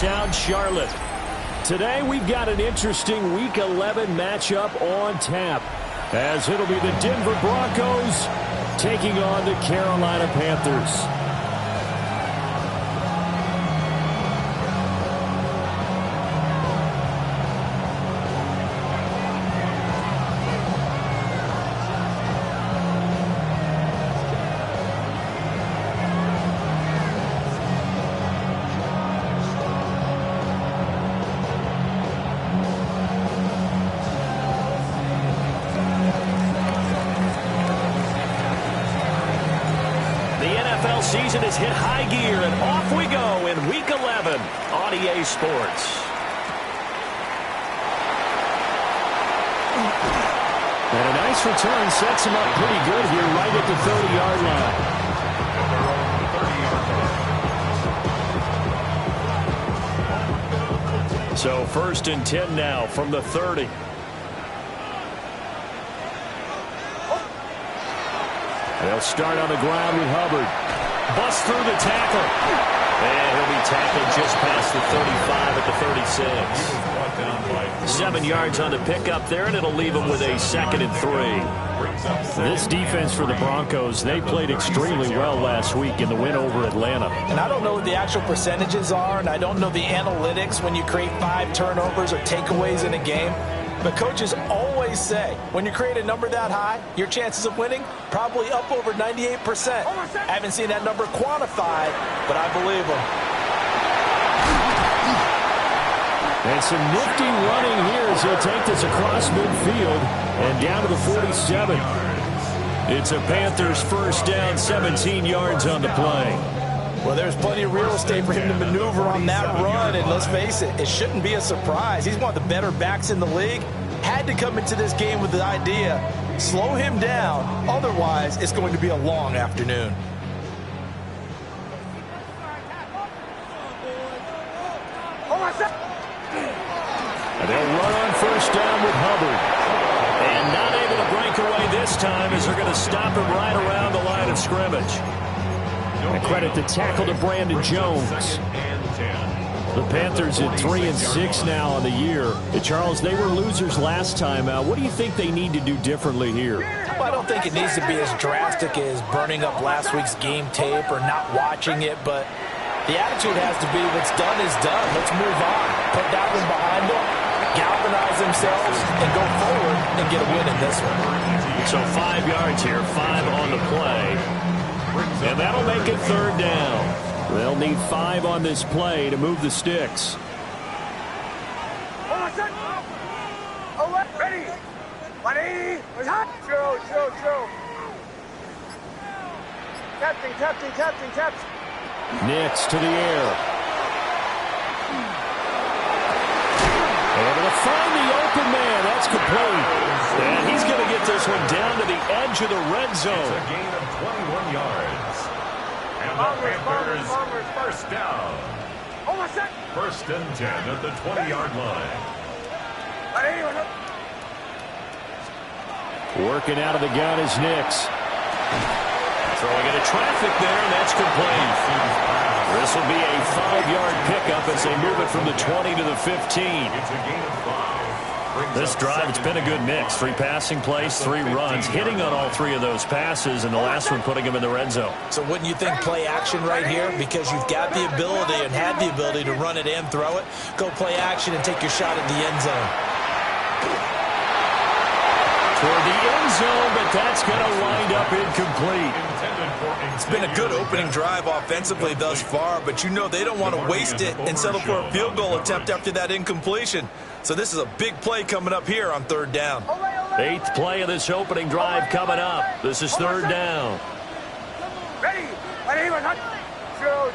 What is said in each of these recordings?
downtown Charlotte. Today we've got an interesting Week 11 matchup on tap, as it'll be the Denver Broncos taking on the Carolina Panthers. Season has hit high gear, and off we go in Week 11 on EA Sports. And a nice return sets him up pretty good here right at the 30-yard line. So 1st and 10 now from the 30. They'll start on the ground with Hubbard. Bust through the tackle. And he'll be tackled just past the 35 at the 36. 7 yards on the pickup there, and it'll leave him with a 2nd and 3. This defense for the Broncos, they played extremely well last week in the win over Atlanta. And I don't know what the actual percentages are, and I don't know the analytics when you create 5 turnovers or takeaways in a game. But coaches always say, when you create a number that high, your chances of winning probably up over 98%. I haven't seen that number quantified, but I believe them. And some nifty running here as he'll take this across midfield and down to the 47. It's a Panthers first down, 17 yards on the play. Well, there's plenty of real estate for him to maneuver on that run, and let's face it, it shouldn't be a surprise. He's one of the better backs in the league. Had to come into this game with the idea, slow him down, otherwise it's going to be a long afternoon. They'll run on first down with Hubbard. And not able to break away this time as they're going to stop him right around the line of scrimmage. And credit the tackle to Brandon Jones. The Panthers at 3-6 now on the year. Charles, they were losers last time. What do you think they need to do differently here? Well, I don't think it needs to be as drastic as burning up last week's game tape or not watching it, but the attitude has to be what's done is done. Let's move on. Put that one behind them, galvanize themselves, and go forward and get a win in this one. So 5 yards here, 5 on the play. And that'll make it 3rd down. They'll need 5 on this play to move the sticks. Ready. 180. Show. Captain. Nix to the air. Able to find the open man. That's complete. And he's going to get this one down to the edge of the red zone. It's a gain of 21 yards. And the Panthers first down. 1st and 10 at the 20-yard line. Working out of the gun is Nix. Throwing into traffic there, and that's complete. This will be a 5-yard pickup as they move it from the 20 to the 15. It's a gain of 5. This drive, it's been a good mix. 3 passing plays, 3 runs, hitting on all 3 of those passes, and the last one putting him in the red zone. So wouldn't you think play action right here? Because you've got the ability and had the ability to run it and throw it. Go play action and take your shot at the end zone. Toward the end zone, but that's going to wind up incomplete. It's been a good opening drive offensively thus far, but you know they don't want to waste it and settle for a field goal attempt after that incompletion. So this is a big play coming up here on 3rd down. 8th play of this opening drive coming up. This is 3rd down. Ready. Show.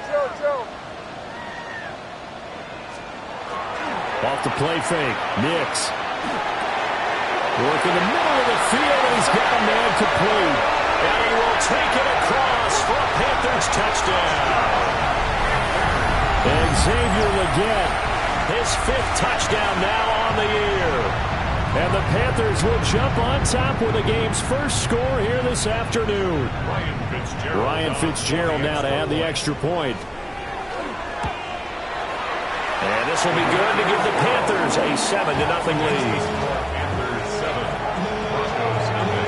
Off the play fake. Nix. Work in the middle of the field, and he's got a man complete. And he will take it across for a Panthers touchdown. And Xavier Legette, his 5th touchdown now on the year. And the Panthers will jump on top with the game's first score here this afternoon. Ryan Fitzgerald now to add the extra point. And this will be good to give the Panthers a 7-0 lead. Panthers 7, Broncos nothing.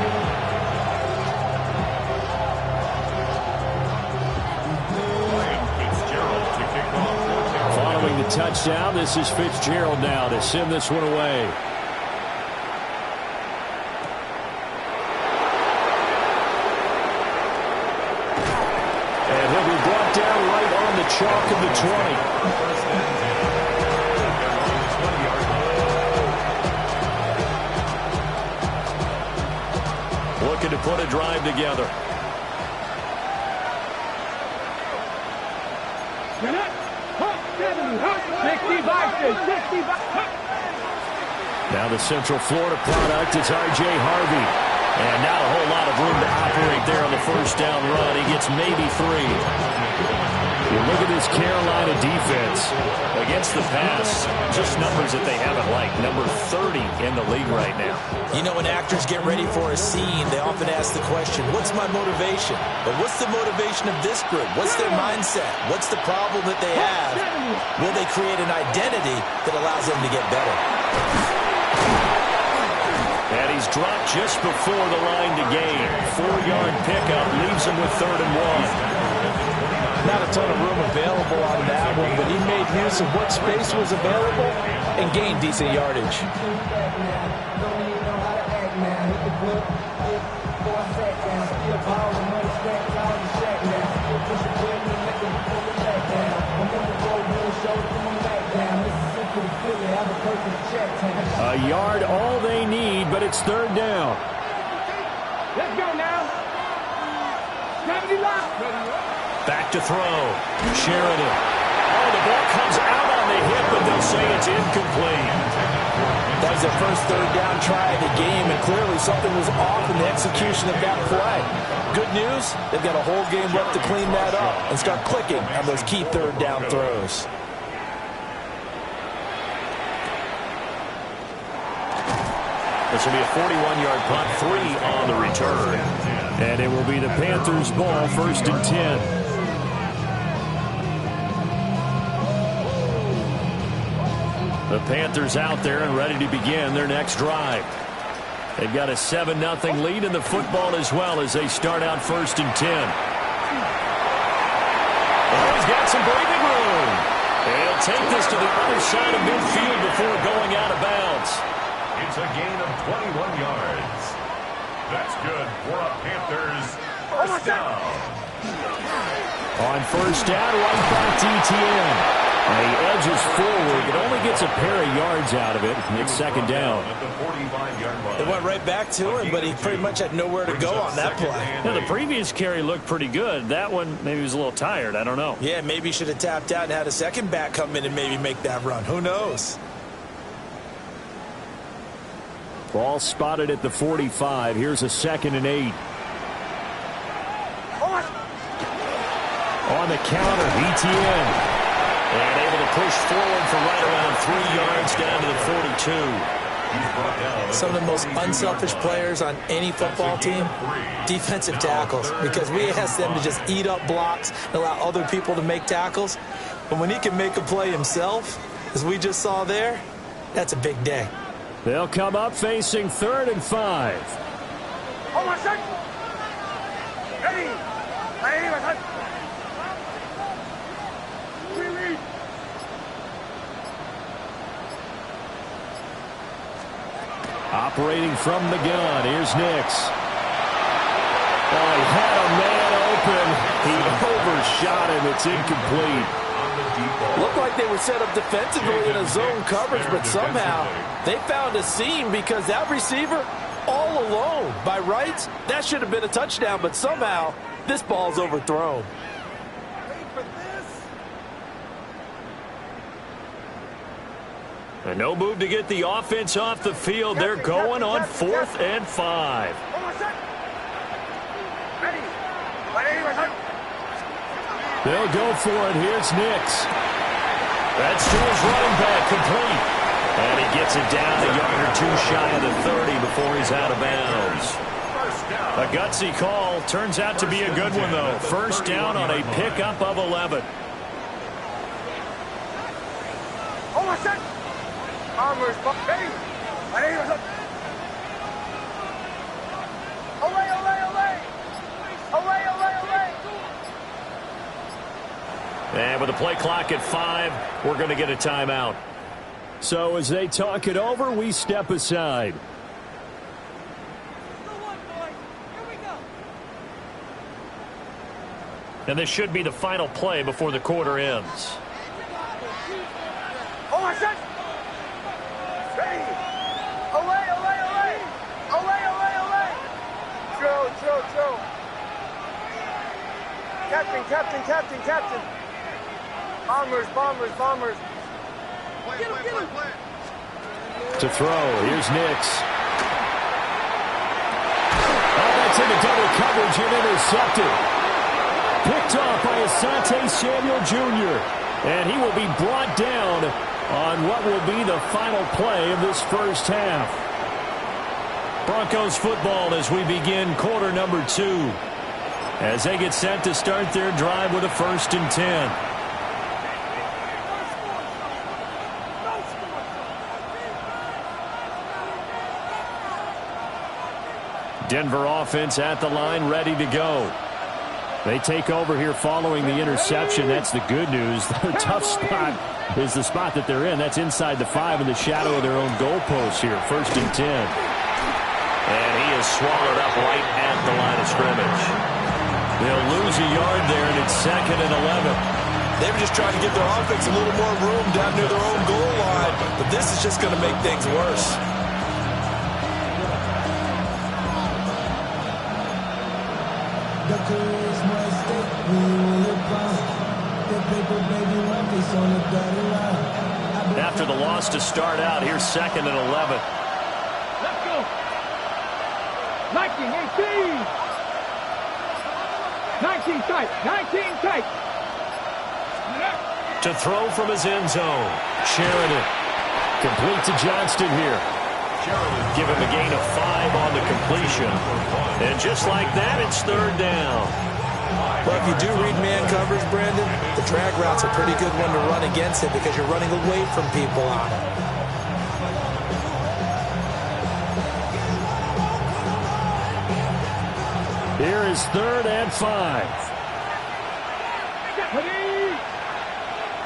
Ryan Fitzgerald to kick off for Tampa. Following the touchdown, this is Fitzgerald now to send this one away. And he'll be brought down right on the chalk of the 20. Looking to put a drive together. Now the Central Florida product is R.J. Harvey. And not a whole lot of room to operate there on the first down run. He gets maybe 3. You look at this Carolina defense. Against the pass, just numbers that they haven't liked. Number 30 in the league right now. You know, when actors get ready for a scene, they often ask the question, what's my motivation? But what's the motivation of this group? What's their mindset? What's the problem that they have? Will they create an identity that allows them to get better? And he's dropped just before the line to gain. 4-yard pickup leaves him with 3rd and 1. Not a ton of room available on that one, but he made use of what space was available and gained decent yardage. A yard all they need, but it's 3rd down. Let's go now. Back to throw. Sheridan. Oh, the ball comes out on the hip, but they'll say it's incomplete. That was their first 3rd down try of the game, and clearly something was off in the execution of that play. Good news, they've got a whole game left to clean that up and start clicking on those key 3rd down throws. This will be a 41-yard punt, 3 on the return. And it will be the Panthers' ball, 1st and 10. The Panthers out there and ready to begin their next drive. They've got a 7-0 lead in the football as well as they start out 1st and 10. Oh, he's got some breathing room. He'll take this to the other side of midfield before going out of bounds. It's a gain of 21 yards. That's good for a Panthers first down. On 1st down, right back to ETN. And he edges forward, but only gets a pair of yards out of it. It's 2nd down. They went right back to him, but he pretty much had nowhere to go on that play. Yeah, the previous carry looked pretty good. That one, maybe he was a little tired. I don't know. Yeah, maybe he should have tapped out and had a second back come in and maybe make that run. Who knows? Ball spotted at the 45. Here's a 2nd and 8. On the counter, ETN. And able to push forward for right around 3 yards down to the 42. Some of the most unselfish players on any football team, defensive tackles, because we ask them to just eat up blocks and allow other people to make tackles. But when he can make a play himself, as we just saw there, that's a big day. They'll come up facing 3rd and 5. Hold on a second. Ready. Ready, my son. Operating from the gun, here's Nix. Oh, he had a man open. He overshot him. It's incomplete. Looked like they were set up defensively in a zone coverage, but somehow they found a seam because that receiver all alone. By rights, that should have been a touchdown, but somehow this ball's overthrown. And no move to get the offense off the field. They're going on 4th and 5. They'll go for it. Here's Nix. That's to his running back, complete. And he gets it down a yard or 2 shy of the 30 before he's out of bounds. A gutsy call. Turns out to be a good one, though. 1st down on a pickup of 11. my set. Armors, ready. Ready. Olay, olay, olay. Olay, olay, olay. And with the play clock at 5, we're going to get a timeout. So as they talk it over, we step aside. And this should be the final play before the quarter ends. Oh, my set. Ready. Olay, olay, olay. Olay, olay, olay. Drill, drill, drill. Captain, captain, captain, captain. Bombers, bombers, bombers. Get him, get him. To throw, here's Nix. Oh, that's into double coverage and intercepted. Picked off by Asante Samuel Jr. And he will be brought down on what will be the final play of this first half. Broncos football as we begin quarter number 2. As they get set to start their drive with a 1st and 10. Denver offense at the line, ready to go. They take over here following the interception. That's the good news. Their tough spot is the spot that they're in. That's inside the 5 in the shadow of their own goalpost here. 1st and 10. And he is swallowed up right at the line of scrimmage. They'll lose a yard there, and it's 2nd and 11. They were just trying to give their offense a little more room down near their own goal line, but this is just going to make things worse. After the loss to start out, here's 2nd and 11. Let's go. 19, 18. 19 tight, 19 tight. To throw from his end zone. Sheridan. Complete to Johnston here. Give him a gain of 5 on the completion. And just like that, it's 3rd down. Well, if you do read man coverage, Brandon, the drag route's a pretty good one to run against it because you're running away from people on it. Here is 3rd and 5.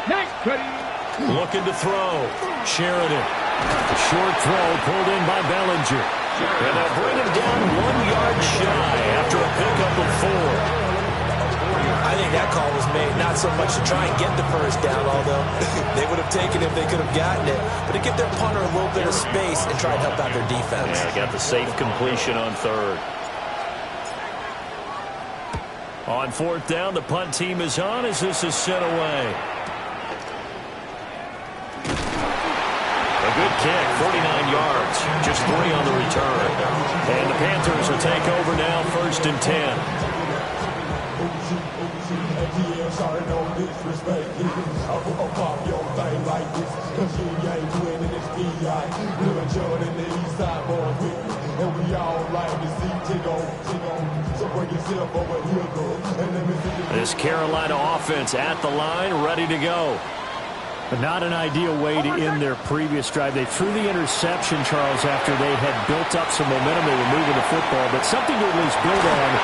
Nice, Cuddy. Looking to throw. Sheridan. Short throw pulled in by Bellinger. And they'll bring him down 1 yard shy after a pickup of 4. I think that call was made not so much to try and get the 1st down, although they would have taken it if they could have gotten it, but to give their punter a little bit of space and try and help out their defense. Yeah, got the safe completion on 3rd. On 4th down, the punt team is on as this is sent away. A good kick, 49 yards, just 3 on the return. And the Panthers will take over now, 1st and 10. Sorry, no disrespect. I'm gonna pop your thing like this, cause you ain't winning this PI. Little Jordan, the east side boy with me, and we all like to see Tigo. So bring yourself over here, girl, and let me see. This Carolina offense at the line, ready to go. But not an ideal way to end their previous drive. They threw the interception, Charles, after they had built up some momentum. They were moving the football, but something to at least build on.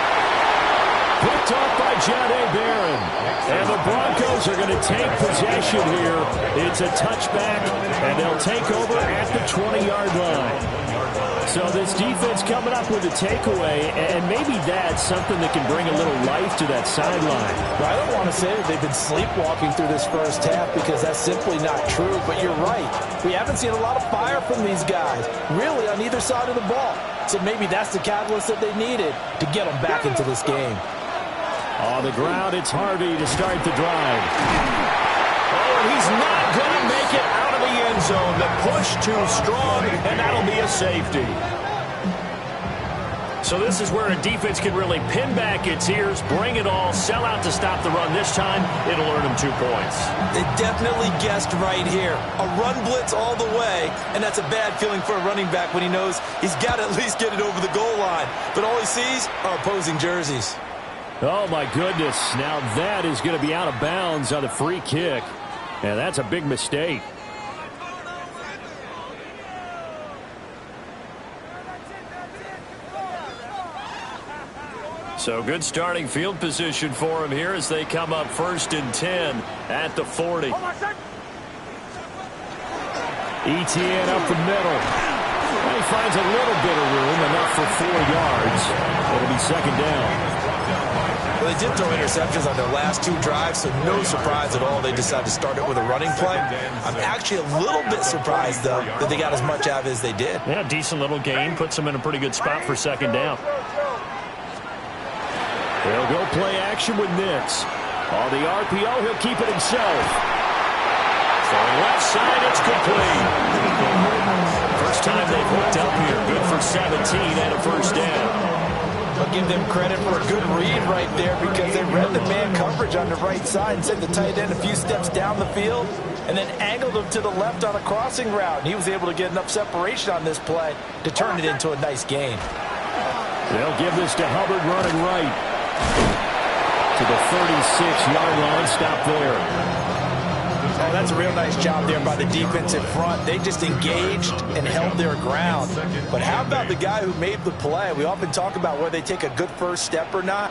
Picked off by Jahdae Barron. And the Broncos are going to take possession here. It's a touchback, and they'll take over at the 20-yard line. So this defense coming up with a takeaway, and maybe that's something that can bring a little life to that sideline. Well, I don't want to say that they've been sleepwalking through this first half because that's simply not true, but you're right. We haven't seen a lot of fire from these guys, really on either side of the ball. So maybe that's the catalyst that they needed to get them back into this game. On the ground, it's Harvey to start the drive. Oh, and he's not going to make it out of the end zone. The push too strong, and that'll be a safety. So this is where a defense can really pin back its ears, bring it all, sell out to stop the run. This time, it'll earn them 2 points. They definitely guessed right here. A run blitz all the way, and that's a bad feeling for a running back when he knows he's got to at least get it over the goal line. But all he sees are opposing jerseys. Oh, my goodness. Now that is going to be out of bounds on the free kick. And that's a big mistake. So good starting field position for him here as they come up 1st and 10 at the 40. Etienne up the middle. And he finds a little bit of room, enough for 4 yards. It'll be 2nd down. Well, they did throw interceptions on their last 2 drives, so no surprise at all they decided to start it with a running play. I'm actually a little bit surprised, though, that they got as much out of it as they did. Yeah, decent little gain. Puts them in a pretty good spot for 2nd down. They'll go play action with Nix. On the RPO, he'll keep it himself. For left side, it's complete. First time they've hooked up here. Good for 17 and a 1st down. I'll give them credit for a good read right there because they read the man coverage on the right side and sent the tight end a few steps down the field and then angled him to the left on a crossing route. And he was able to get enough separation on this play to turn it into a nice gain. They'll give this to Hubbard running right. To the 36-yard line. Stop there. Oh, that's a real nice job there by the defense in front. They just engaged and held their ground. But how about the guy who made the play? We often talk about whether they take a good first step or not.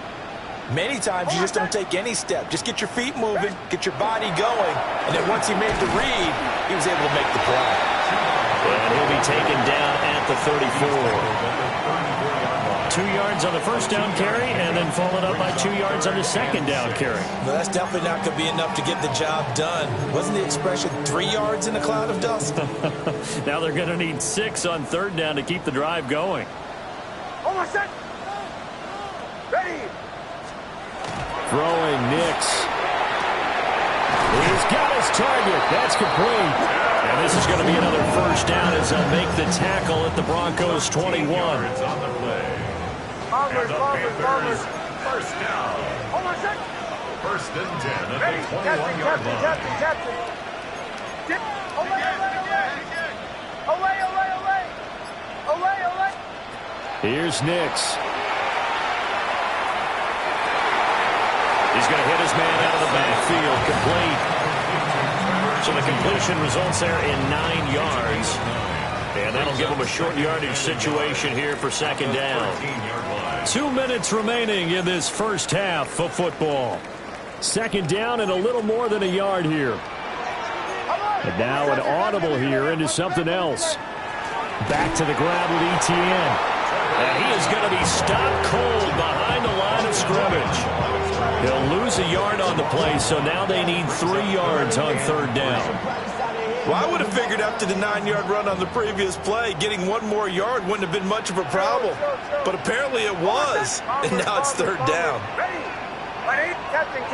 Many times you just don't take any step. Just get your feet moving, get your body going, and then once he made the read, he was able to make the play. And he'll be taken down at the 34. 2 yards on the 1st down carry, and then followed up by 2 yards on the 2nd down carry. No, that's definitely not going to be enough to get the job done. Wasn't the expression 3 yards in a cloud of dust? Now they're going to need 6 on 3rd down to keep the drive going. Almost set. Ready. Throwing Nix. He's got his target. That's complete. And this is going to be another 1st down as they'll make the tackle at the Broncos 21. And the Panthers, 1st down. 1st and 10 at the 21-yard line. Captain. Olay. Here's Nix. He's going to hit his man out of the backfield. Complete. So the completion results there in 9 yards. And that'll give him a short yardage situation here for 2nd down. 2 minutes remaining in this 1st half of football. 2nd down and a little more than a yard here. And now an audible here into something else. Back to the ground with Etienne. And he is going to be stopped cold behind the line of scrimmage. He'll lose a yard on the play, so now they need 3 yards on 3rd down. Well, I would have figured after the 9-yard run on the previous play, getting 1 more yard wouldn't have been much of a problem. But apparently it was, and now it's 3rd down. Ready. Captain.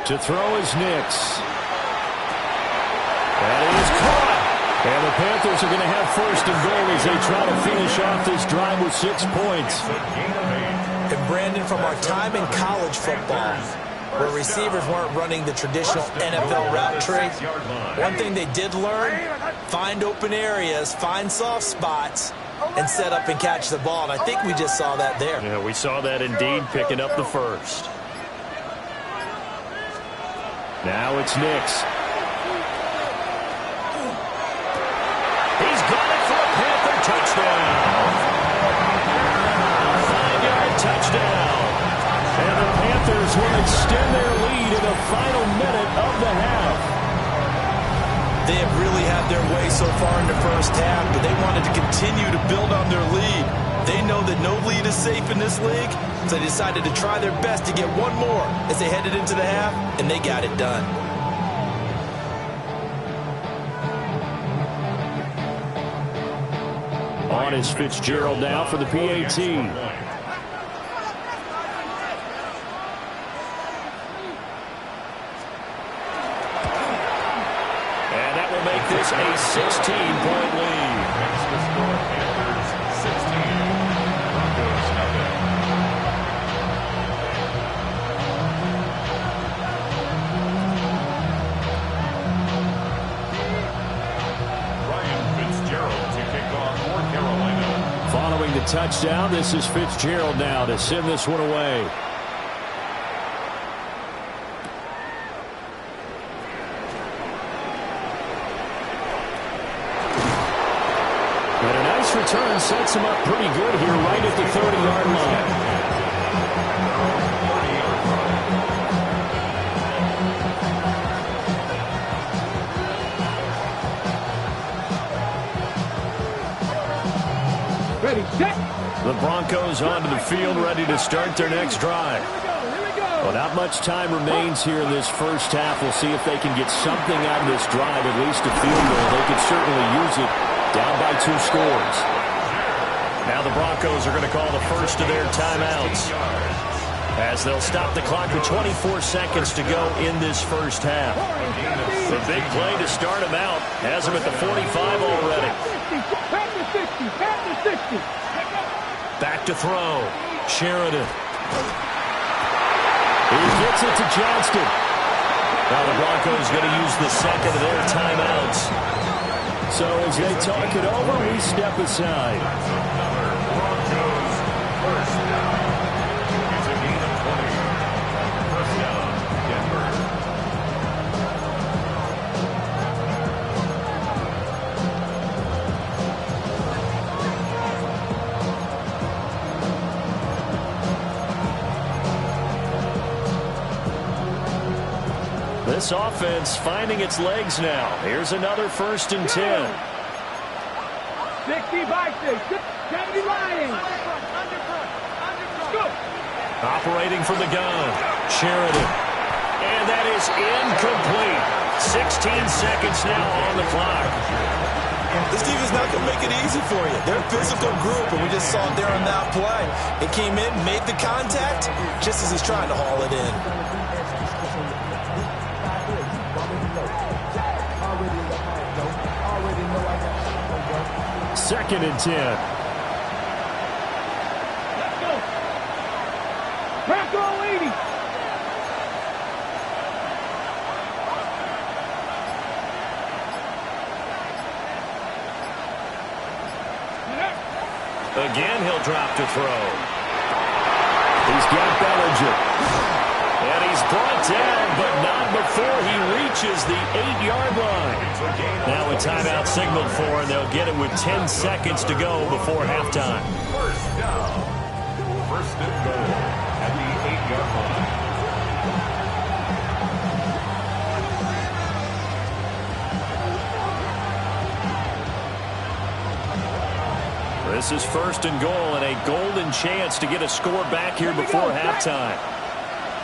To throw is Nix. That is caught. And the Panthers are going to have 1st and goal as they try to finish off this drive with 6 points. And Brandon, from our time in college football, where receivers weren't running the traditional NFL route tree, one thing they did learn, find open areas, find soft spots, and set up and catch the ball. And I think we just saw that there. Yeah, we saw that indeed, picking up the 1st. Now it's Nix. He's got it for a Panther touchdown. 5-yard touchdown. And the Panthers will extend their lead in the final minute of the half. They have really had their way so far in the 1st half, but they wanted to continue to build on their lead. They know that no lead is safe in this league, so they decided to try their best to get 1 more as they headed into the half, and they got it done. On is Fitzgerald now for the PAT. And that will make this a 16-point lead. Makes the score Panthers 16, Broncos nothing. Ryan Fitzgerald to kick off for Carolina. Following the touchdown, this is Fitzgerald now to send this one away. this return sets him up pretty good here right at the 30-yard line. Ready, set. The Broncos onto the field, ready to start their next drive. Well, not much time remains here in this first half. We'll see if they can get something out of this drive, at least a field goal. They could certainly use it, down by 2 scores. Now the Broncos are going to call the first of their timeouts, as they'll stop the clock with 24 seconds to go in this first half. The big play to start him out has him at the 45 already. Back to throw. Sheridan. He gets it to Johnston. Now the Broncos going to use the second of their timeouts. So as they talk it over, we step aside. Broncos first down. It's a gain of 20. First down, Denver. This offense finding its legs now. Here's another 1st and 10. 60 by 6. Kennedy Ryan. Go. Operating from the gun. Sheridan. And that is incomplete. 16 seconds now on the clock. This defense not going to make it easy for you. They're a physical group, and we just saw it there on that play. It came in, made the contact, just as he's trying to haul it in. 2nd and 10. Let's go. Bronco 80. Again, he'll drop to throw. He's got Bellinger. And he's brought down, but not before he reaches the 8-yard line. Now a timeout signaled for, and they'll get it with 10 seconds to go before halftime. First down. First and goal at the 8-yard line. This is 1st and goal, and a golden chance to get a score back here before halftime.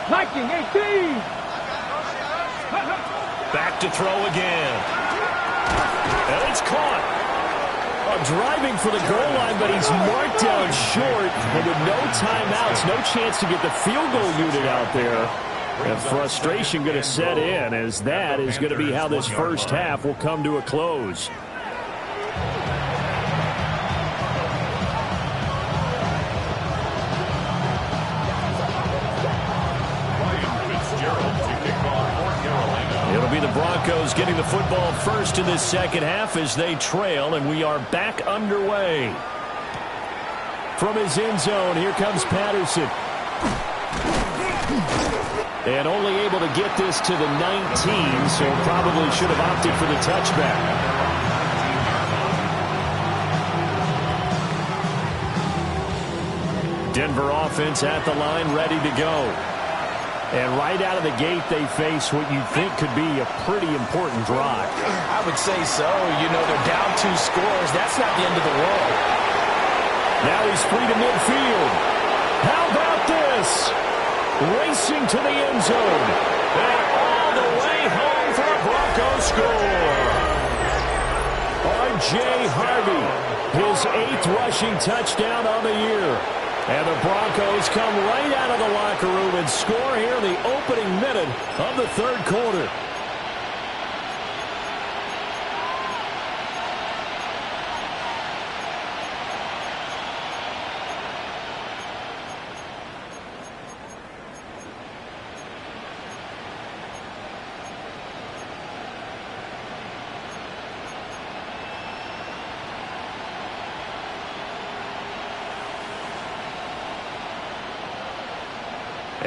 Viking 18. Back to throw again. And it's caught. Driving for the goal line, but he's marked down short. And with no timeouts, no chance to get the field goal unit out there. And frustration going to set in, as that is going to be how this first half will come to a close. It'll be the Broncos getting the football first in this second half as they trail, and we are back underway. From his end zone, here comes Patterson. And only able to get this to the 19, so probably should have opted for the touchback. Denver offense at the line, ready to go. And right out of the gate, they face what you think could be a pretty important drive. I would say so. You know, they're down 2 scores. That's not the end of the world. Now he's free to midfield. How about this? Racing to the end zone. And all the way home for a Broncos score. R.J. Harvey, his 8th rushing touchdown on the year. And the Broncos come right out of the locker room and score here in the opening minute of the 3rd quarter.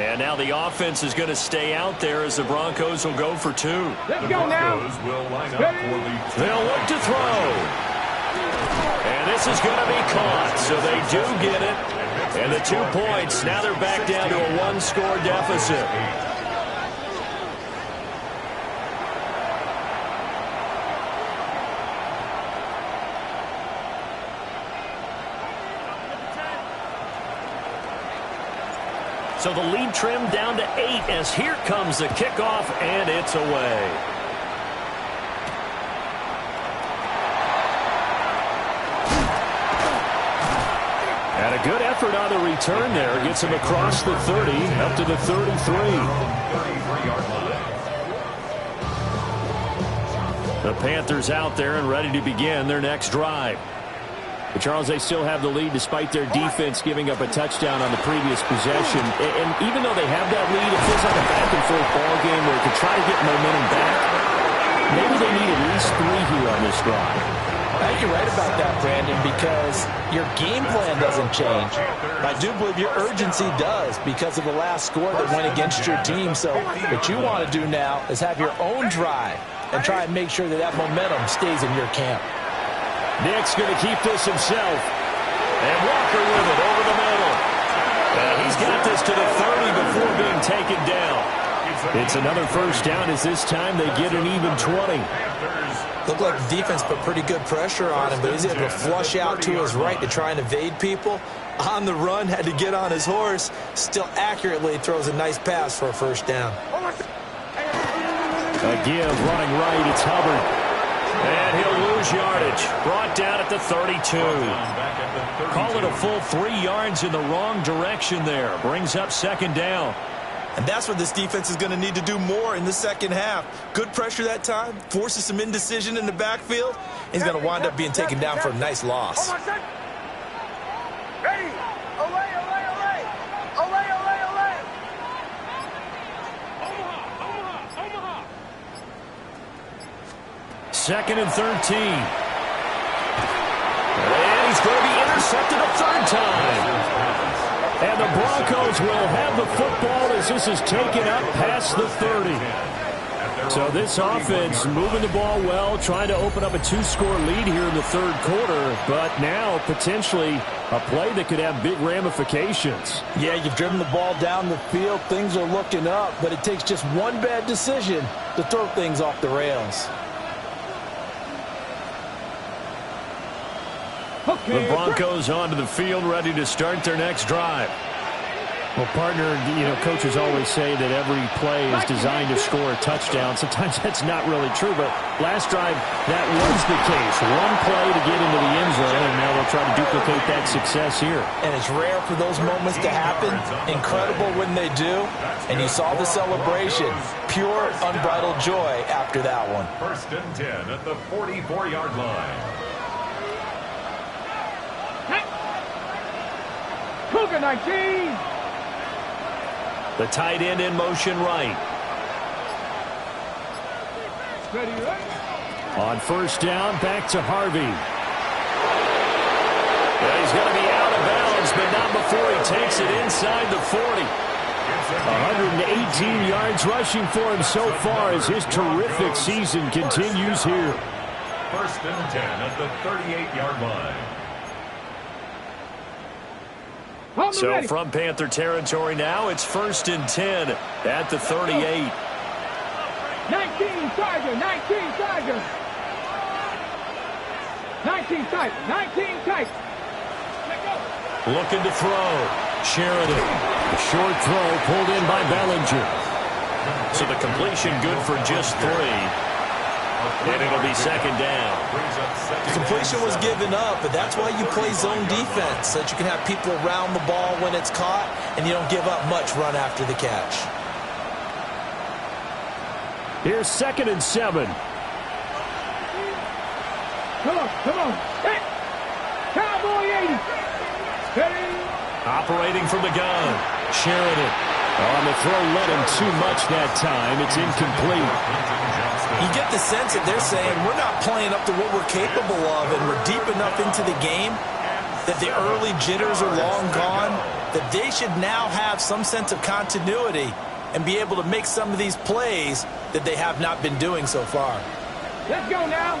And now the offense is going to stay out there as the Broncos will go for 2. Let's go now. Will line up for the They'll look to throw. And this is going to be caught, so they do get it. And the 2 points, now they're back down to a 1-score deficit. So the lead trimmed down to 8 as here comes the kickoff, and it's away. And a good effort on the return there. Gets him across the 30, up to the 33. 33-yard line. The Panthers out there and ready to begin their next drive. But Charles, they still have the lead despite their defense giving up a touchdown on the previous possession. And even though they have that lead, it feels like a back-and-forth ball game where to try to get momentum back, maybe they need at least 3 here on this drive. I think you're right about that, Brandon, because your game plan doesn't change. I do believe your urgency does because of the last score that went against your team. So what you want to do now is have your own drive and try and make sure that that momentum stays in your camp. Nick's going to keep this himself. And Walker with it over the middle. And he's got this to the 30 before being taken down. It's another first down as this time they get an even 20. Looked like the defense put pretty good pressure on him, but he's able to flush out to his right to try and evade people. On the run, had to get on his horse. Still accurately throws a nice pass for a first down. Again, running right, it's Hubbard. And he'll lose yardage. Brought down at the 32. Call it a full 3 yards in the wrong direction there. Brings up second down. And that's what this defense is going to need to do more in the second half. Good pressure that time. Forces some indecision in the backfield. He's going to wind up being taken down for a nice loss. Ready. Olay, olay, olay. Olay, olay, olay. Omaha. Second and 13. And he's going to be intercepted a third time. And the Broncos will have the football as this is taken up past the 30. So this offense moving the ball well, trying to open up a 2-score lead here in the third quarter, but now potentially a play that could have big ramifications. Yeah, you've driven the ball down the field. Things are looking up, but it takes just one bad decision to throw things off the rails. The Broncos onto the field, ready to start their next drive. Well, partner, coaches always say that every play is designed to score a touchdown. Sometimes that's not really true, but last drive, that was the case. One play to get into the end zone, and now they'll try to duplicate that success here. And it's rare for those moments to happen. Incredible when they do. And you saw the celebration. Pure, unbridled joy after that one. First and 10 at the 44-yard line. Cougar 19. The tight end in motion right. Ready, right? On first down, back to Harvey. Yeah, he's going to be out of bounds, but not before he takes it inside the 40. 118 yards rushing for him so far as his terrific season continues here. First and 10 at the 38-yard line. So from Panther territory now, it's first and 10 at the 38. 19 Tiger, 19 Tiger. 19 tight, 19 tight. Looking to throw. Sheridan. A short throw pulled in by Bellinger. So the completion good for just 3. And it'll be second down. The completion was given up, but that's why you play zone defense, so that you can have people around the ball when it's caught, and you don't give up much run after the catch. Here's second and 7. Come on. Hey. Cowboy 80. Ready. Operating from the gun. Sheridan. On the throw, let him too much that time. It's incomplete. You get the sense that they're saying we're not playing up to what we're capable of, and we're deep enough into the game that the early jitters are long gone, that they should now have some sense of continuity and be able to make some of these plays that they have not been doing so far. Let's go now.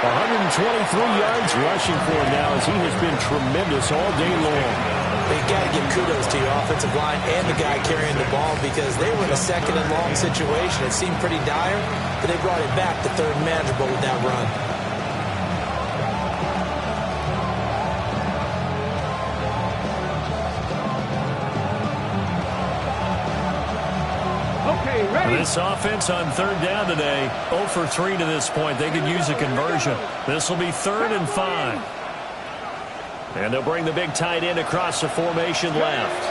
123 yards rushing for him now as he has been tremendous all day long. You've got to give kudos to your offensive line and the guy carrying the ball because they were in a second and long situation. It seemed pretty dire, but they brought it back to third and manageable with that run. Okay, ready? This offense on third down today, 0 for 3 to this point. They could use a conversion. This will be 3rd and 5. And they'll bring the big tight end across the formation left.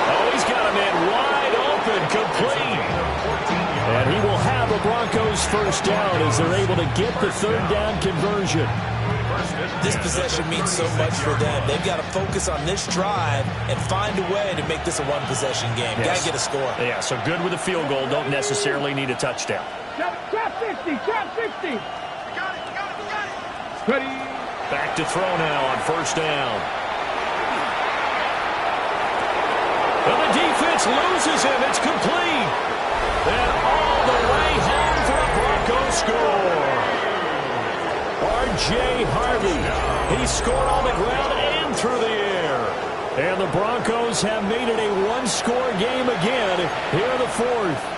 Oh, he's got a man wide open, complete. And he will have a Broncos first down as they're able to get the third down conversion. This possession means so much for them. They've got to focus on this drive and find a way to make this a one-possession game. Yes. Got to get a score. Yeah, so good with a field goal. Don't necessarily need a touchdown. Trap 60, trap 60. Ready? Back to throw now on first down. And the defense loses him. It's complete. And all the way home for a Broncos score. R.J. Harvey. He scored on the ground and through the air. And the Broncos have made it a one-score game again here in the fourth.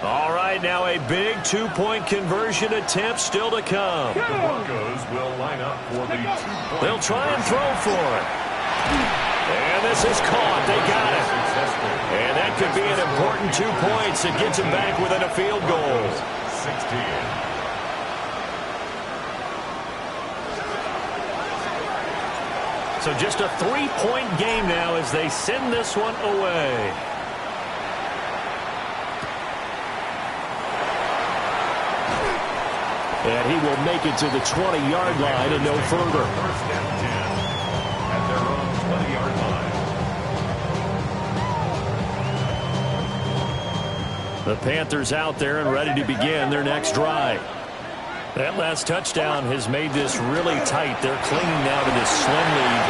All right, now a big two-point conversion attempt still to come. The Broncos will line up for the 2-point. They'll try and throw for it. And this is caught. They got it. And that could be an important 2 points that gets him back within a field goal. 16. So just a 3-point game now as they send this one away. And he will make it to the 20-yard line and no further. First and 10 at their own 20-yard line. The Panthers out there and ready to begin their next drive. That last touchdown has made this really tight. They're clinging now to this slim lead.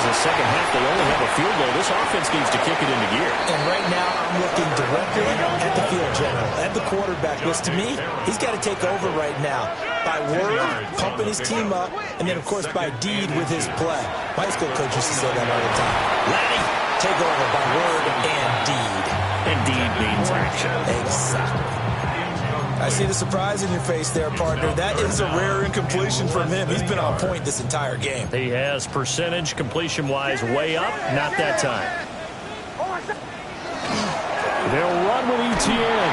The second half, they only have a field goal. This offense needs to kick it into gear. And right now, I'm looking directly at the field general, at the quarterback. Because to me, he's got to take over right now. By word, pumping his team up, and then, of course, by deed with his play. My high school coach used to say that all the time. Laddie, take over by word and deed. And deed means action. Exactly. I see the surprise in your face there, partner. That is a rare incompletion from him. He's been on point this entire game. He has percentage completion-wise way up. Not that time. They'll run with ETN.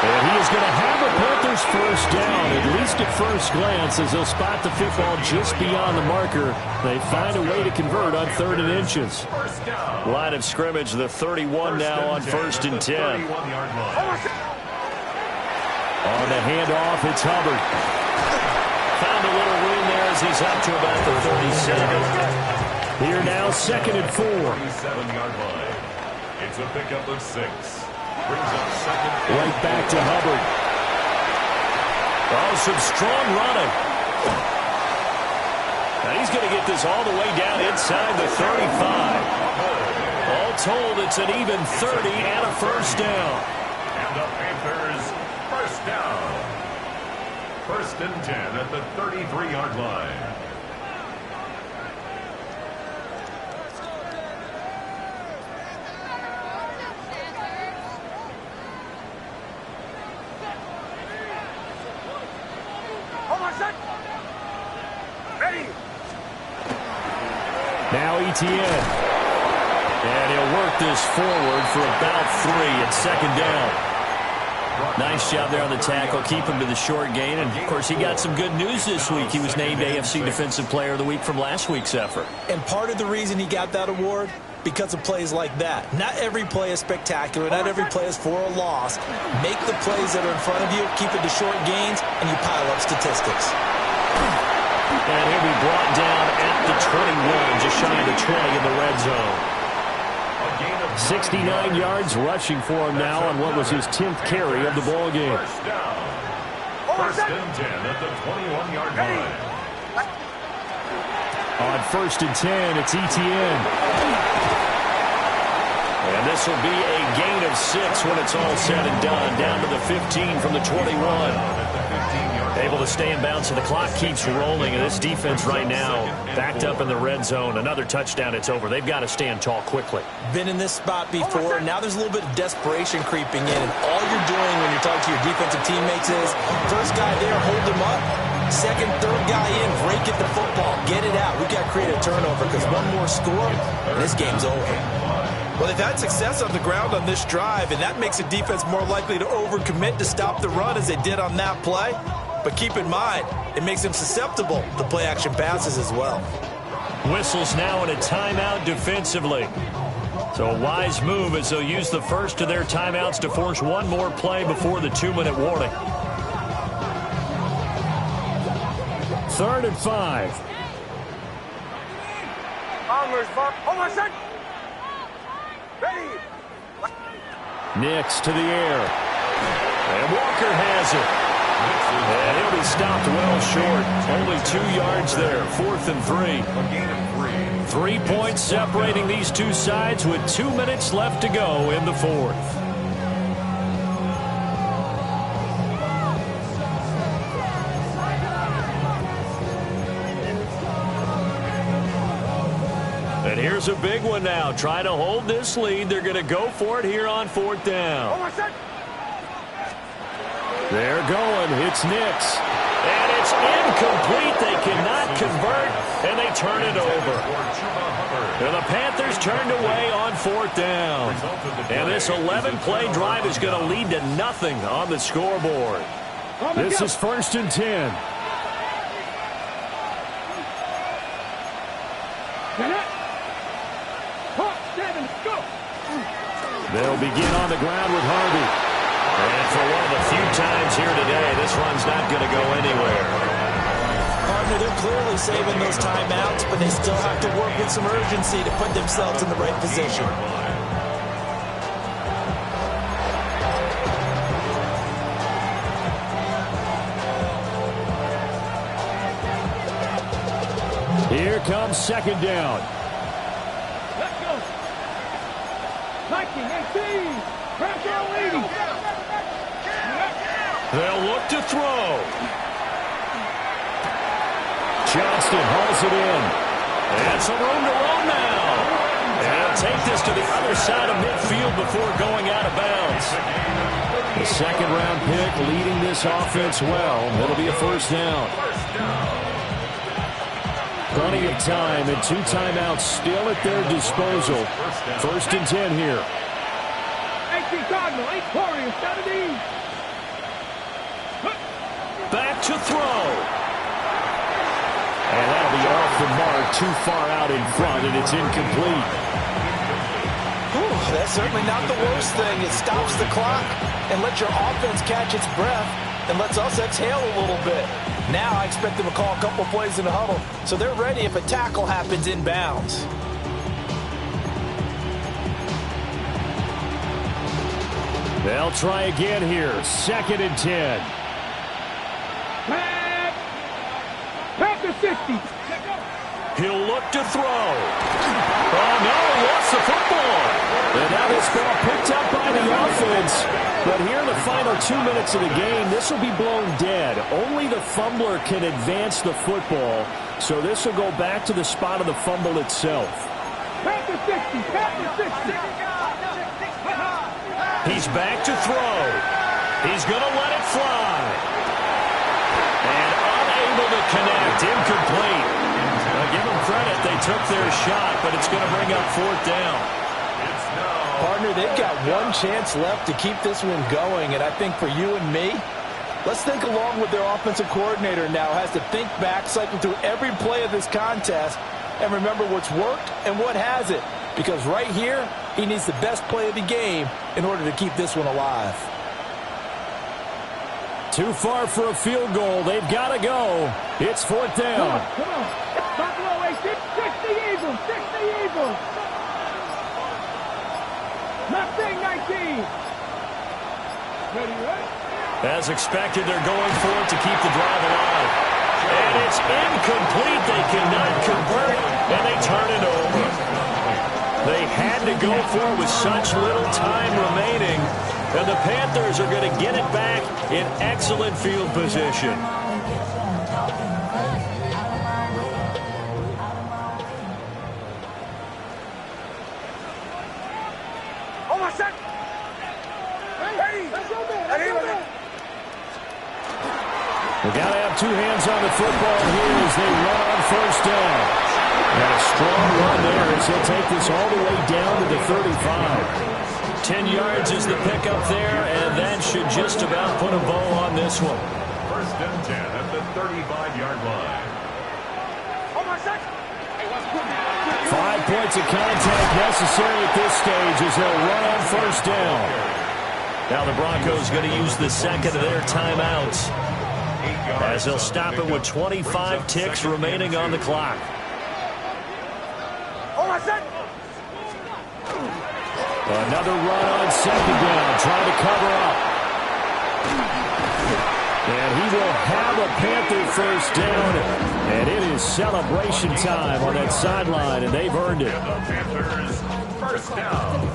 And he is going to have a Panthers first down, at least at first glance, as they'll spot the football just beyond the marker. They find a way to convert on 3rd and inches. Line of scrimmage, the 31 now on 1st and 10. On the handoff, it's Hubbard. Found a little room there as he's up to about the 37. Here now, 2nd and 4. 37-yard line. It's a pickup of 6. Brings up 2nd. Right back to Hubbard. Oh, some strong running. Now he's going to get this all the way down inside the 35. All told, it's an even 30 and a first down. And the Panthers first down. 1st and 10 at the 33-yard line. Ready? Now ETN. And he'll work this forward for about 3 at 2nd down. Nice job there on the tackle. Keep him to the short gain. And, of course, he got some good news this week. He was named AFC Defensive Player of the Week from last week's effort. And part of the reason he got that award, because of plays like that. Not every play is spectacular. Not every play is for a loss. Make the plays that are in front of you, keep it to short gains, and you pile up statistics. And he'll be brought down at the 21, just shy of the 20 in the red zone. 69 yards rushing for him now on what was his 10th carry of the ball game. First and 10 at the 21-yard line. On 1st and 10, it's Etienne. And this will be a gain of 6 when it's all said and done. Down to the 15 from the 21. Able to stay in bounds, so the clock keeps rolling. And this defense right now backed up in the red zone. Another touchdown, it's over. They've got to stand tall quickly. Been in this spot before. Now there's a little bit of desperation creeping in. And all you're doing when you're talking to your defensive teammates is, first guy there, hold him up. Second, third guy in, break at the football. Get it out. We've got to create a turnover because one more score, and this game's over. Well, they've had success on the ground on this drive, and that makes the defense more likely to overcommit to stop the run as they did on that play. But keep in mind, it makes them susceptible to play-action passes as well. Whistles now in a timeout defensively. So a wise move as they'll use the first of their timeouts to force one more play before the 2-minute warning. 3rd and 5. Nix to the air. And Walker has it. And he'll be stopped well short. Only 2 yards there. 4th and 3. 3 points separating these two sides with 2 minutes left to go in the 4th. And here's a big one now. Trying to hold this lead. They're going to go for it here on 4th down. They're going. It's Nix. And it's incomplete. They cannot convert, and they turn it over. And the Panthers turned away on 4th down. And this 11-play drive is going to lead to nothing on the scoreboard. This is 1st and 10. They'll begin on the ground with Harvey. And for one of the few times here today, this run's not going to go anywhere. Partner, they're clearly saving those timeouts, but they still have to work with some urgency to put themselves in the right position. Here comes 2nd down. Let's go. 19, 18. Pressure leading. They'll look to throw. Johnston hauls it in. And some room to run now. And he'll take this to the other side of midfield before going out of bounds. The 2nd-round pick leading this offense well. It'll be a 1st down. Plenty of time and 2 timeouts still at their disposal. 1st and 10 here. 18 Cardinal, 8 Warriors, 17. Back to throw. And that'll be off the mark, too far out in front, and it's incomplete. Whew, that's certainly not the worst thing. It stops the clock and lets your offense catch its breath and lets us exhale a little bit. Now I expect them to call a couple plays in the huddle, so they're ready if a tackle happens inbounds. They'll try again here. 2nd and 10. Panther 60. He'll look to throw. Oh, no, he lost the football. And now this ball picked up by the offense. But here in the final 2 minutes of the game, this will be blown dead. Only the fumbler can advance the football. So this will go back to the spot of the fumble itself. Panther 60. Panther 60. He's back to throw. He's going to let it fly. And unable to connect. Incomplete. Give them credit. They took their shot, but it's going to bring up 4th down. Partner, they've got one chance left to keep this one going, and I think for you and me, let's think along with their offensive coordinator now has to think back, cycle through every play of this contest, and remember what's worked and what hasn't. Because right here, he needs the best play of the game in order to keep this one alive. Too far for a field goal. They've got to go. It's 4th down. Come on. Buffalo 60 Eagles. 60 Eagles. Mustang 19. Ready? As expected, they're going for it to keep the drive alive. And it's incomplete. They cannot convert, and they turn it over. They had to go for it with such little time remaining, and the Panthers are going to get it back in excellent field position. They got to have two hands on the football here as they run on first down. And a strong run there as he'll take this all the way down to the 35. 10 yards is the pickup there, and that should just about put a bow on this one. First and 10 at the 35-yard line. 5 points of contact necessary at this stage as they'll run on first down. Now the Broncos going to use the second of their timeouts, as they'll stop it with 25 ticks remaining on the clock. Another run on second down, trying to cover up. And he will have a Panther first down. And it is celebration time on that sideline, and they've earned it. The Panthers first down.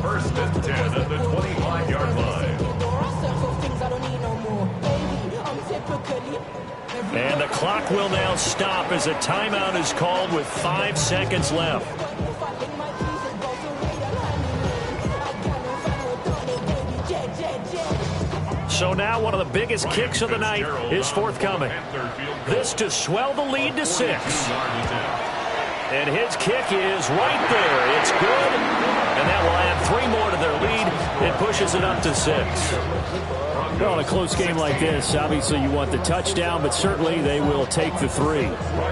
First and 10 at the 25-yard line. And the clock will now stop as a timeout is called with 5 seconds left. So now one of the biggest kicks of the night is forthcoming. This to swell the lead to 6. And his kick is right there. It's good. And that will add 3 more to their lead. It pushes it up to 6. Well, in a close game like this, obviously you want the touchdown, but certainly they will take the 3.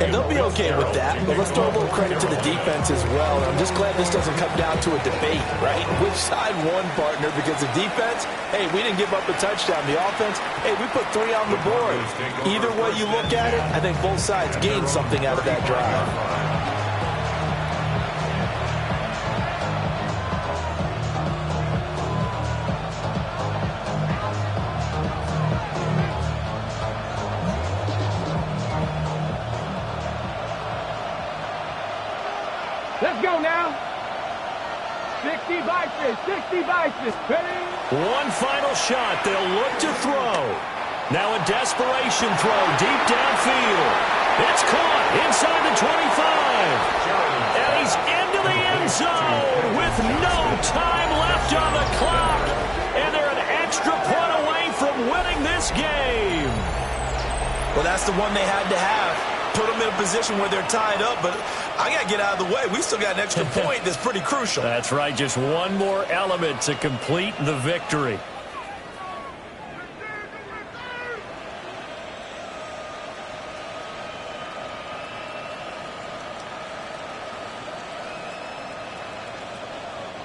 And they'll be okay with that, but let's throw a little credit to the defense as well. And I'm just glad this doesn't come down to a debate, right? Which side won, partner? Because the defense, hey, we didn't give up a touchdown. The offense, hey, we put 3 on the board. Either way you look at it, I think both sides gained something out of that drive. Let's go now. 60 vices, 60 vices. Ready? One final shot. They'll look to throw. Now a desperation throw deep downfield. It's caught inside the 25. And he's into the end zone with no time left on the clock. And they're an extra point away from winning this game. Well, that's the one they had to have. Put them in a position where they're tied up, but I got to get out of the way. We still got an extra point that's pretty crucial. That's right. Just one more element to complete the victory.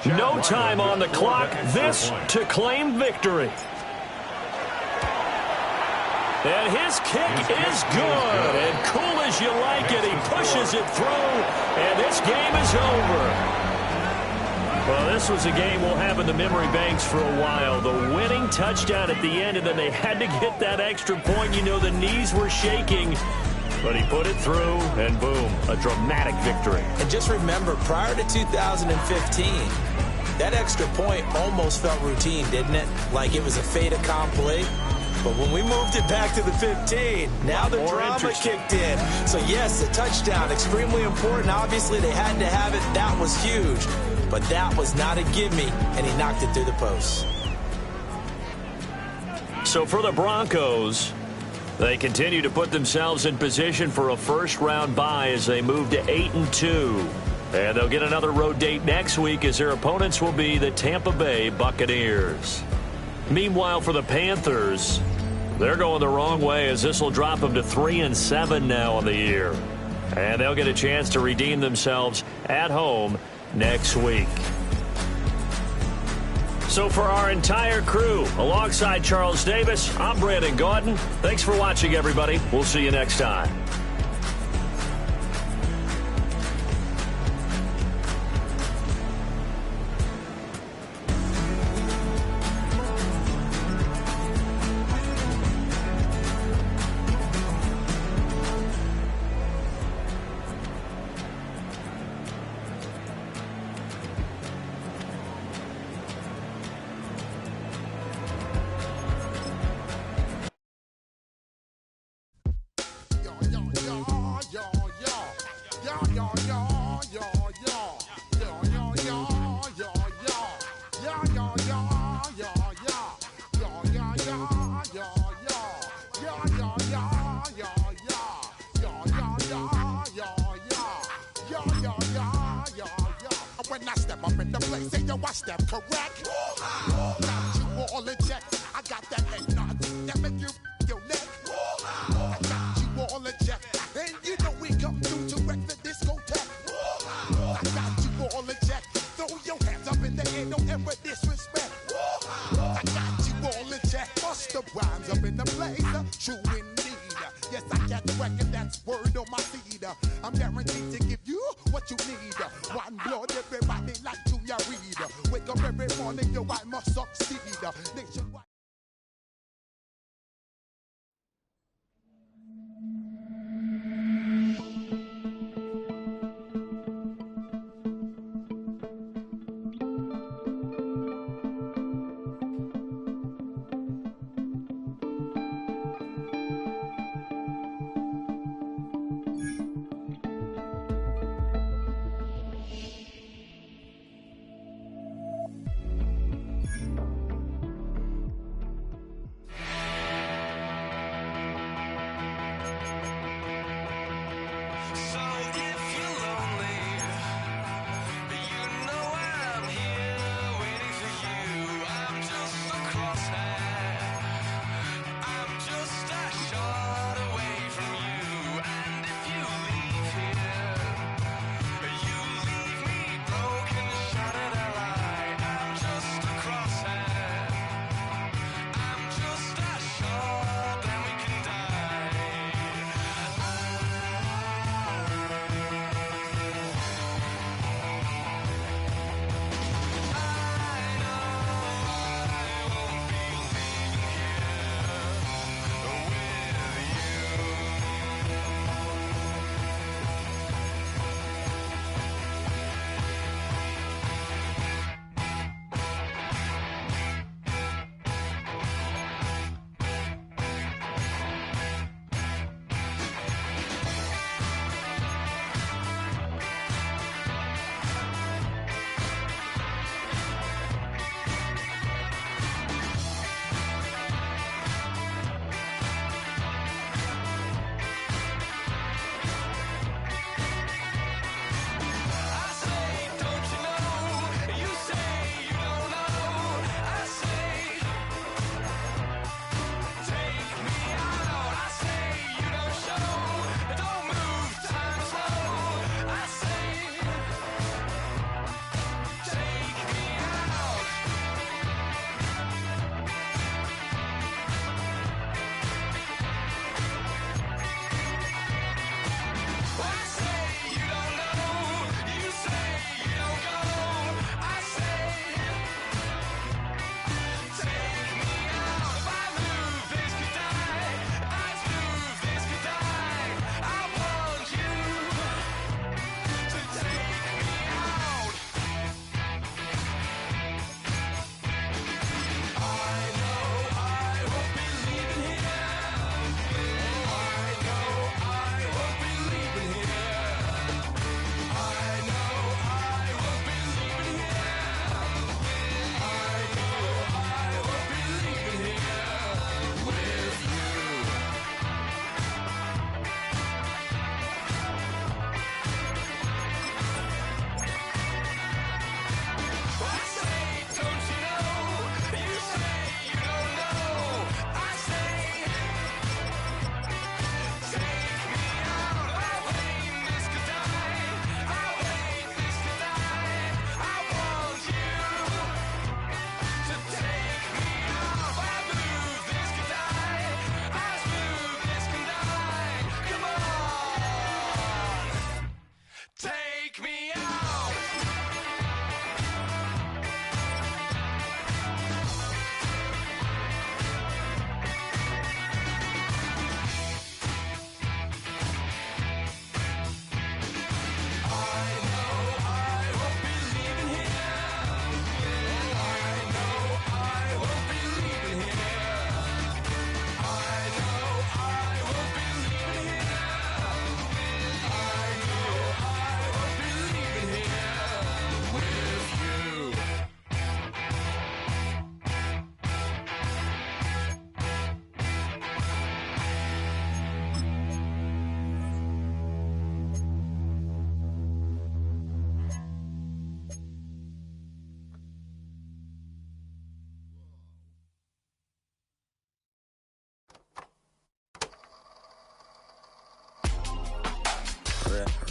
No time on the clock. This to claim victory. And his kick is good. And cool as you like it, he pushes it through, and this game is over. Well, this was a game we'll have in the memory banks for a while. The winning touchdown at the end, and then they had to get that extra point. You know, the knees were shaking, but he put it through, and boom, a dramatic victory. And just remember, prior to 2015, that extra point almost felt routine, didn't it? Like it was a fait accompli. But when we moved it back to the 15, now the drama kicked in. So, yes, the touchdown, extremely important. Obviously, they had to have it. That was huge. But that was not a gimme, and he knocked it through the post. So for the Broncos, they continue to put themselves in position for a first-round bye as they move to 8-2. And they'll get another road date next week as their opponents will be the Tampa Bay Buccaneers. Meanwhile, for the Panthers, they're going the wrong way as this will drop them to 3-7 now on the year. And they'll get a chance to redeem themselves at home next week. So for our entire crew, alongside Charles Davis, I'm Brandon Gaudin. Thanks for watching, everybody. We'll see you next time. Now watch that, correct? Got you all in check. I got that eggnog that make you your neck. I got you all in check. And you know we come through to wreck the discotheque. I got you all in check. Throw your hands up in the air, don't ever disrespect. I got you all in check. Bust the rhymes up in the blazer. True indeed. Yes, I catch record, that's word on my seed. I'm guaranteed to give you what you need. One blood, everybody like Junior Reed. Wake up every morning, yo, I must succeed. Nationwide.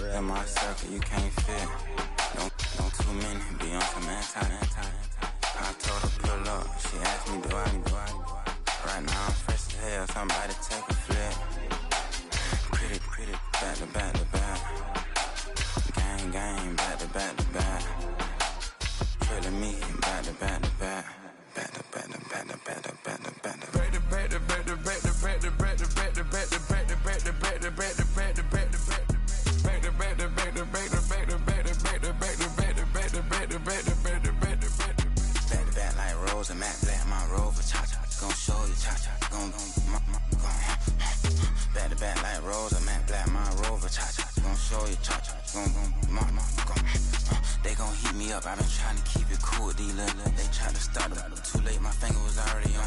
Real my circle, you can't fit. Don't too many, be on some anti. I told her pull up, she asked me do I. Right now I'm fresh as hell, somebody take a flip. Pretty, back to back. Gang, back to back. Trailing me, back to back. Back like Rose and Matt Black, my Rover, cha-cha, gon' show you, cha-cha, gon' back to back like Rose and Matt Black, my Rover, cha-cha, gon' show you, cha-cha, they gon' heat me up, I've been trying to keep it cool, these little, they try to start it, too late, my finger was already on.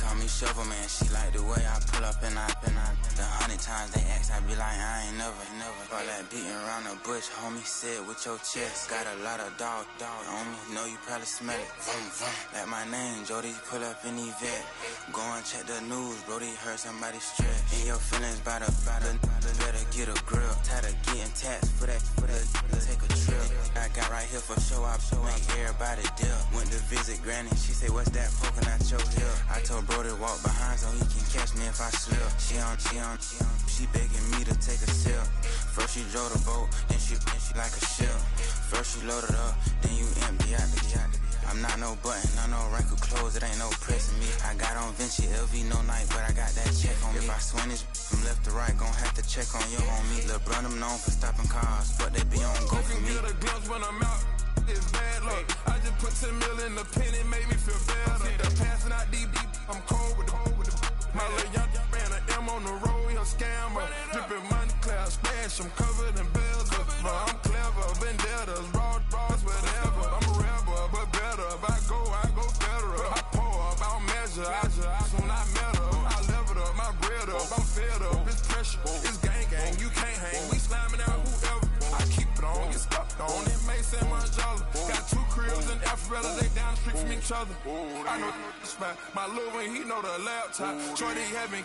Call me Shovel Man, she like the way I pull up and I, the 100 times they ask, I be like, I ain't never, all that beating around the bush, homie, say it with your chest, got a lot of dog on me, know you probably smell it, like my name, Jody, pull up in the vet, go and check the news, Brody heard somebody stretch, in your feelings by the, better get a grill, tired of getting taxed for that, take a trip, I got right here for show up, make everybody dip, went to visit Granny, she say, what's that poking out your hip, I told Brody walk behind so he can catch me if I slip, she begging me to take a sip, first she drove the boat, then she like a ship, first you load it up, then you empty out the I'm not no button, not no wrinkle clothes, it ain't no pressing me. I got on Vinci LV, no night, but I got that check on me. If I swing this from left to right, gon' have to check on your homie. Lil' Brun, I'm known for stopping cars, but they be on go for me. You can get a glimpse when I'm out, it's bad luck. I just put 10 mil in the pen, it made me feel better. The passing out deep, I'm cold with the my little young man, an M on the road, he a scammer. Drippin' money, cloud splash, I'm covered in bells. I'm clever, vendettas, raw, whatever. I'm a rebel, but better. If I go better. I pour up, I don't measure. I soon I met her. I leveled up, my bread up, I'm fed up. It's pressure, it's gang, you can't hang. We slamming out whoever. I keep it on, get stuck on. It may say Manjala. Got 2 cribs in Alpharetta, they down the street from each other. I know the spot. My little one, he know the laptop. Shorty having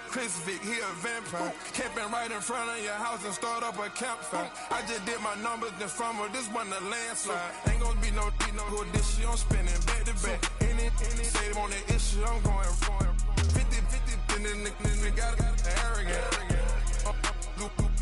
Chris Vick, he a vampire. Camping right in front of your house and start up a campfire. I just did my numbers in front of this one a landslide. Ain't gonna be no who this shit, I'm spinning back to back. Any say they want that issue, I'm going 50, and then got arrogant.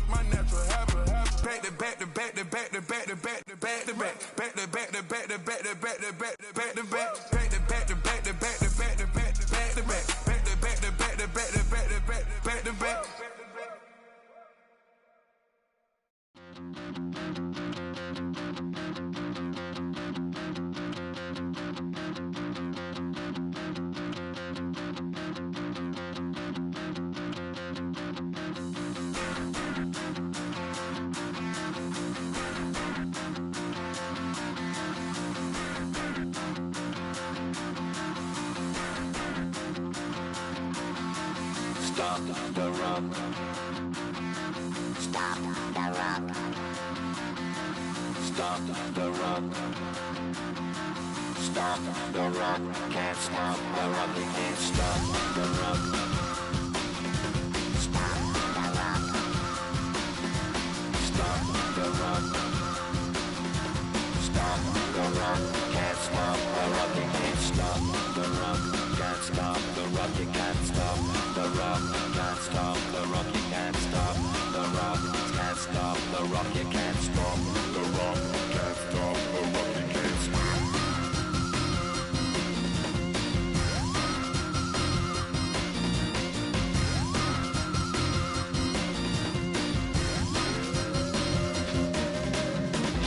My natural habit. Back to back to back to back to back to back to back to back back to back to back to back to back to back to back to back back to back to back to back to back to back to back to back back to back to back to back to back to back to back. Stop the rock. Stop the rock. Stop the rock. Stop the rock. Can't stop the rock. You can't stop the rock. Stop the rock. Stop the rock. Stop the rock. Can't stop the rock. You can't stop the rock. Can't stop the rock. You can't stop the rock. Can't stop the rock. You can't stop the rock. Can't stop the rock. You can't stop the rock. Can't stop the rock. You can't stop.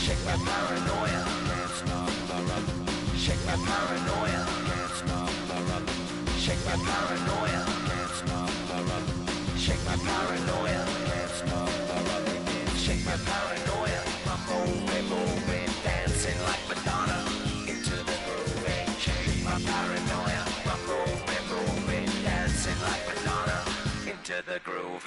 Shake my paranoia. Can't stop the rock. Shake my paranoia. Can't stop the rock. Shake my paranoia. Can't stop the rock. Shake my paranoia. Can't stop the rock. Shake my paranoia. I'm moving, dancing like Madonna into the groove. Shake my paranoia. I'm moving, dancing like Madonna into the groove.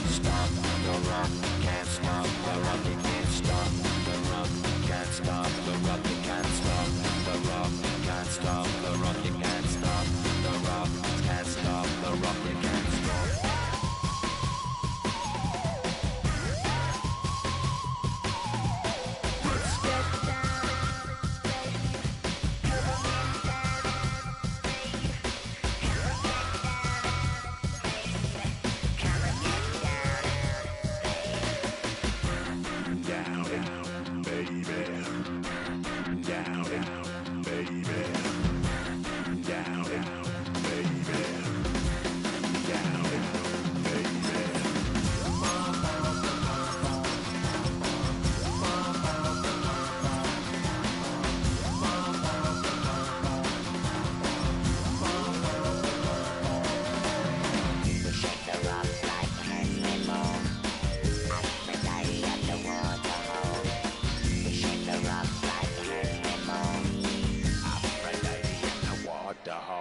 Stop the rock, can't stop the rock, you can't stop the rock,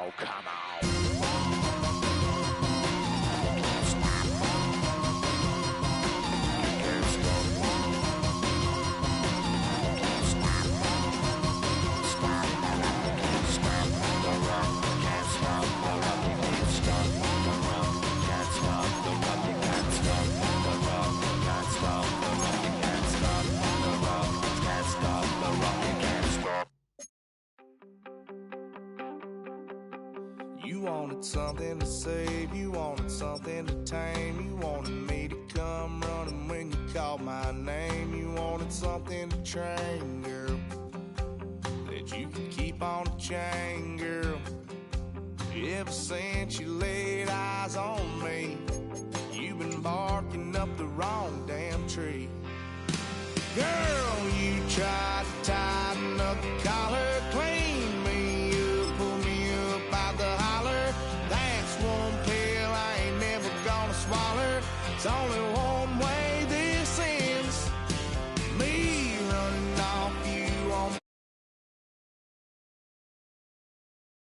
Oh, come on. You wanted something to save, you wanted something to tame, you wanted me to come running when you called my name, you wanted something to train, girl, that you could keep on the chain, girl. Ever since you laid eyes on me, you've been barking up the wrong damn tree. Girl, you tried to tighten up the collar, clean me up, pull me up out the holler. That's one pill I ain't never gonna swallow. It's only